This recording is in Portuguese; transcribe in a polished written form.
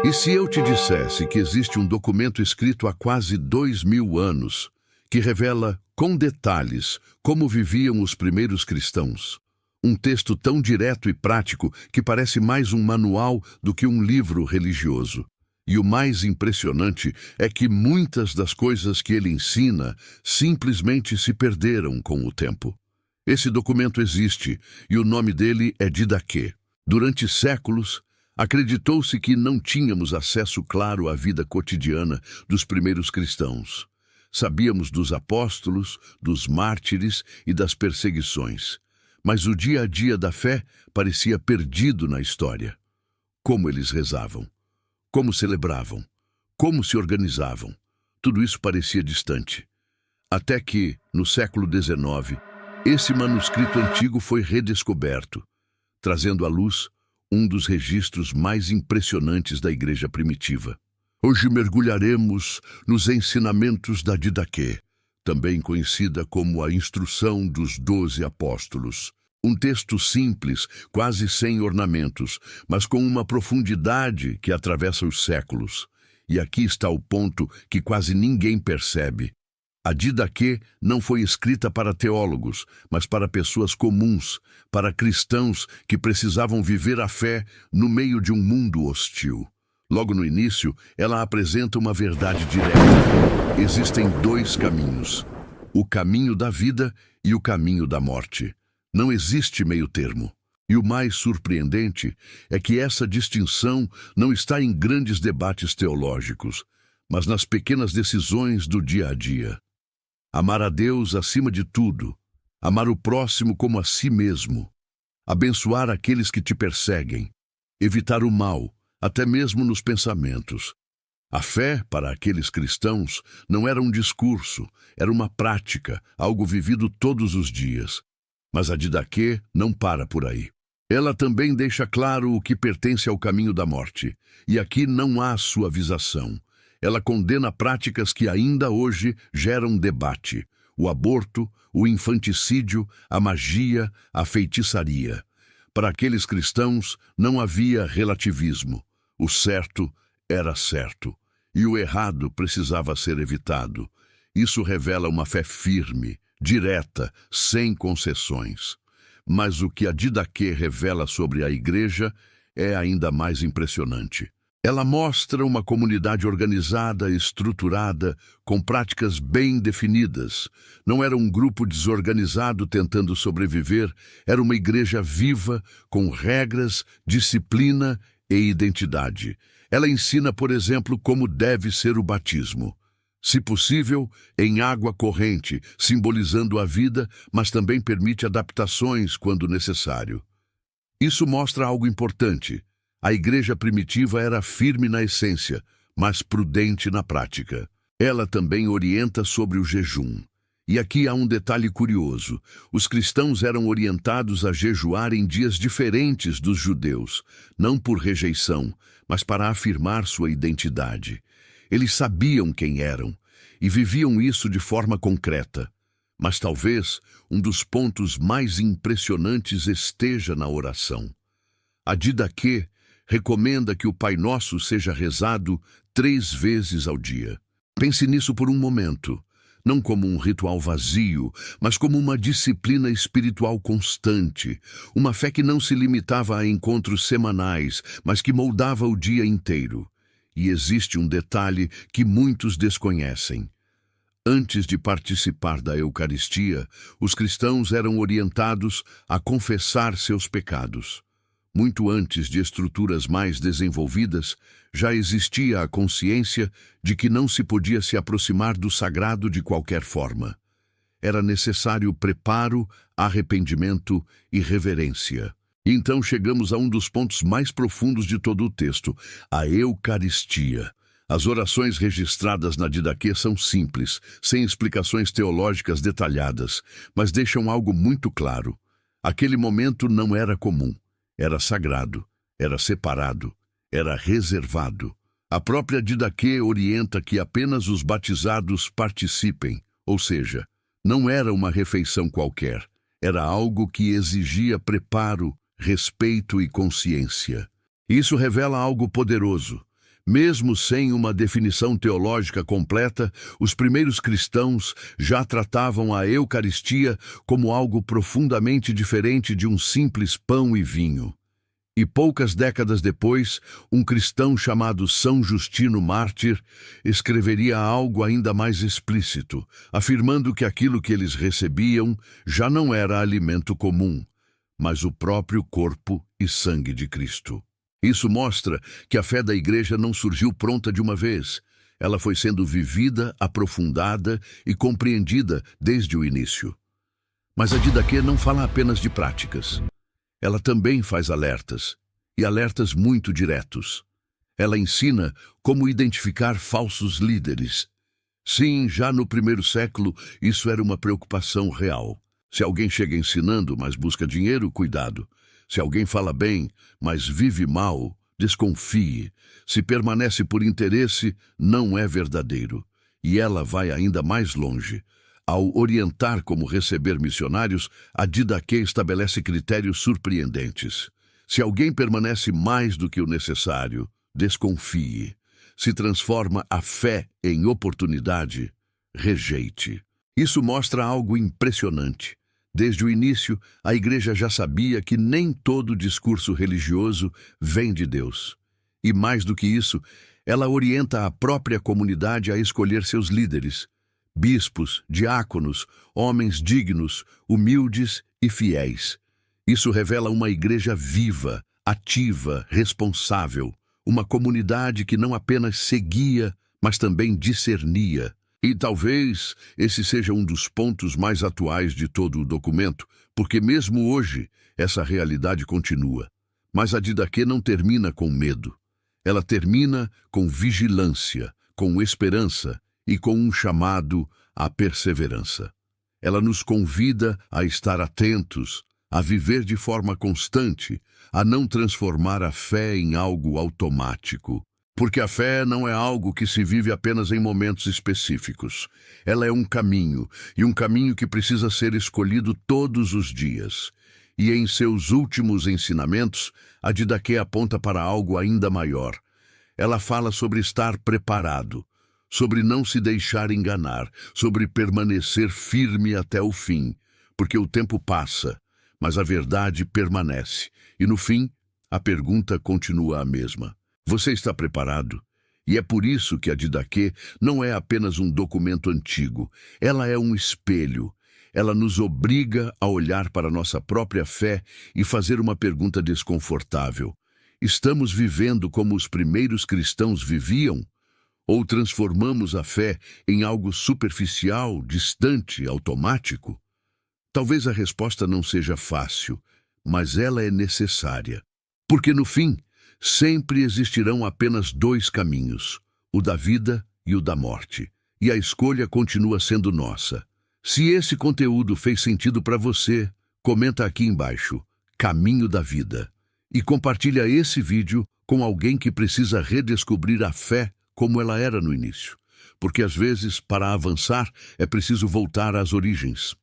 E se eu te dissesse que existe um documento escrito há quase 2000 anos, que revela com detalhes como viviam os primeiros cristãos? Um texto tão direto e prático que parece mais um manual do que um livro religioso. E o mais impressionante é que muitas das coisas que ele ensina simplesmente se perderam com o tempo. Esse documento existe e o nome dele é Didaquê. Durante séculos, acreditou-se que não tínhamos acesso claro à vida cotidiana dos primeiros cristãos. Sabíamos dos apóstolos, dos mártires e das perseguições, mas o dia a dia da fé parecia perdido na história. Como eles rezavam, como celebravam, como se organizavam, tudo isso parecia distante. Até que, no século XIX, esse manuscrito antigo foi redescoberto, trazendo à luz um dos registros mais impressionantes da igreja primitiva. Hoje mergulharemos nos ensinamentos da Didaquê, também conhecida como a Instrução dos 12 Apóstolos. Um texto simples, quase sem ornamentos, mas com uma profundidade que atravessa os séculos. E aqui está o ponto que quase ninguém percebe. A Didaquê não foi escrita para teólogos, mas para pessoas comuns, para cristãos que precisavam viver a fé no meio de um mundo hostil. Logo no início, ela apresenta uma verdade direta. Existem dois caminhos: o caminho da vida e o caminho da morte. Não existe meio termo. E o mais surpreendente é que essa distinção não está em grandes debates teológicos, mas nas pequenas decisões do dia a dia. Amar a Deus acima de tudo, amar o próximo como a si mesmo, abençoar aqueles que te perseguem, evitar o mal, até mesmo nos pensamentos. A fé, para aqueles cristãos, não era um discurso, era uma prática, algo vivido todos os dias. Mas a Didaquê não para por aí. Ela também deixa claro o que pertence ao caminho da morte, e aqui não há suavização. Ela condena práticas que ainda hoje geram debate: o aborto, o infanticídio, a magia, a feitiçaria. Para aqueles cristãos não havia relativismo. O certo era certo, e o errado precisava ser evitado. Isso revela uma fé firme, direta, sem concessões. Mas o que a Didaquê revela sobre a igreja é ainda mais impressionante. Ela mostra uma comunidade organizada, estruturada, com práticas bem definidas. Não era um grupo desorganizado tentando sobreviver, era uma igreja viva, com regras, disciplina e identidade. Ela ensina, por exemplo, como deve ser o batismo. Se possível, em água corrente, simbolizando a vida, mas também permite adaptações quando necessário. Isso mostra algo importante. A igreja primitiva era firme na essência, mas prudente na prática. Ela também orienta sobre o jejum. E aqui há um detalhe curioso. Os cristãos eram orientados a jejuar em dias diferentes dos judeus, não por rejeição, mas para afirmar sua identidade. Eles sabiam quem eram e viviam isso de forma concreta. Mas talvez um dos pontos mais impressionantes esteja na oração. A Didaquê recomenda que o Pai Nosso seja rezado 3 vezes ao dia. Pense nisso por um momento, não como um ritual vazio, mas como uma disciplina espiritual constante, uma fé que não se limitava a encontros semanais, mas que moldava o dia inteiro. E existe um detalhe que muitos desconhecem. Antes de participar da Eucaristia, os cristãos eram orientados a confessar seus pecados. Muito antes de estruturas mais desenvolvidas, já existia a consciência de que não se podia se aproximar do sagrado de qualquer forma. Era necessário preparo, arrependimento e reverência. E então chegamos a um dos pontos mais profundos de todo o texto, a Eucaristia. As orações registradas na Didaquê são simples, sem explicações teológicas detalhadas, mas deixam algo muito claro. Aquele momento não era comum, era sagrado, era separado, era reservado. A própria Didaquê orienta que apenas os batizados participem, ou seja, não era uma refeição qualquer, era algo que exigia preparo, respeito e consciência. Isso revela algo poderoso. Mesmo sem uma definição teológica completa, os primeiros cristãos já tratavam a Eucaristia como algo profundamente diferente de um simples pão e vinho. E poucas décadas depois, um cristão chamado São Justino Mártir escreveria algo ainda mais explícito, afirmando que aquilo que eles recebiam já não era alimento comum, mas o próprio corpo e sangue de Cristo. Isso mostra que a fé da Igreja não surgiu pronta de uma vez. Ela foi sendo vivida, aprofundada e compreendida desde o início. Mas a Didaquê não fala apenas de práticas. Ela também faz alertas, e alertas muito diretos. Ela ensina como identificar falsos líderes. Sim, já no primeiro século, isso era uma preocupação real. Se alguém chega ensinando, mas busca dinheiro, cuidado. Se alguém fala bem, mas vive mal, desconfie. Se permanece por interesse, não é verdadeiro. E ela vai ainda mais longe. Ao orientar como receber missionários, a Didaquê estabelece critérios surpreendentes. Se alguém permanece mais do que o necessário, desconfie. Se transforma a fé em oportunidade, rejeite. Isso mostra algo impressionante. Desde o início, a Igreja já sabia que nem todo discurso religioso vem de Deus. E mais do que isso, ela orienta a própria comunidade a escolher seus líderes, bispos, diáconos, homens dignos, humildes e fiéis. Isso revela uma igreja viva, ativa, responsável, uma comunidade que não apenas seguia, mas também discernia. E talvez esse seja um dos pontos mais atuais de todo o documento, porque mesmo hoje essa realidade continua. Mas a Didaquê não termina com medo. Ela termina com vigilância, com esperança e com um chamado à perseverança. Ela nos convida a estar atentos, a viver de forma constante, a não transformar a fé em algo automático. Porque a fé não é algo que se vive apenas em momentos específicos. Ela é um caminho, e um caminho que precisa ser escolhido todos os dias. E em seus últimos ensinamentos, a Didaquê aponta para algo ainda maior. Ela fala sobre estar preparado, sobre não se deixar enganar, sobre permanecer firme até o fim, porque o tempo passa, mas a verdade permanece. E no fim, a pergunta continua a mesma. Você está preparado? E é por isso que a Didaquê não é apenas um documento antigo. Ela é um espelho. Ela nos obriga a olhar para nossa própria fé e fazer uma pergunta desconfortável. Estamos vivendo como os primeiros cristãos viviam? Ou transformamos a fé em algo superficial, distante, automático? Talvez a resposta não seja fácil, mas ela é necessária. Porque no fim, sempre existirão apenas dois caminhos, o da vida e o da morte. E a escolha continua sendo nossa. Se esse conteúdo fez sentido para você, comenta aqui embaixo, Caminho da Vida. E compartilha esse vídeo com alguém que precisa redescobrir a fé como ela era no início. Porque às vezes, para avançar, é preciso voltar às origens.